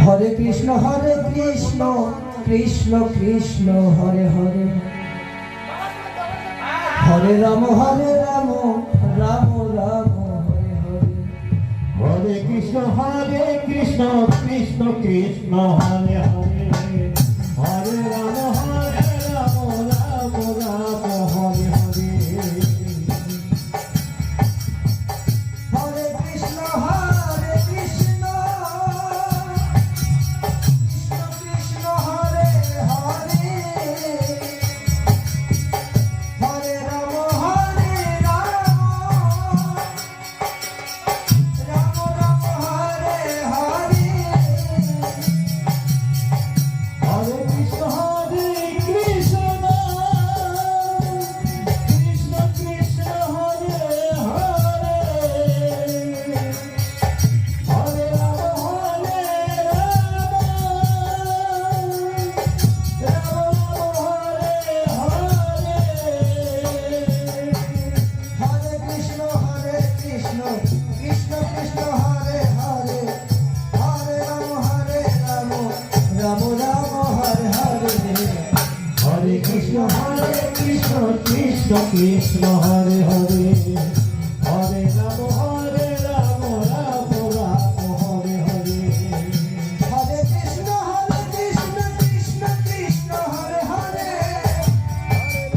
Hare Krishna Krishna Krishna Hare Hare, Hare Ram Ram Ram Hare Hare. Hare Krishna Krishna Krishna Hare Hare, Hare Ram Ram Ram Hare Hare. Hare Krishna Krishna Krishna Hare Hare, Hare Ram Ram Ram Hare Hare. Hare Krishna Krishna Krishna Krishna Hare Hare, Hare Ram Hare Krishna Krishna Krishna Krishna Hare Hare, Hare Ram Ram Ram Hare Hare. Hare Krishna Krishna Krishna Hare Hare.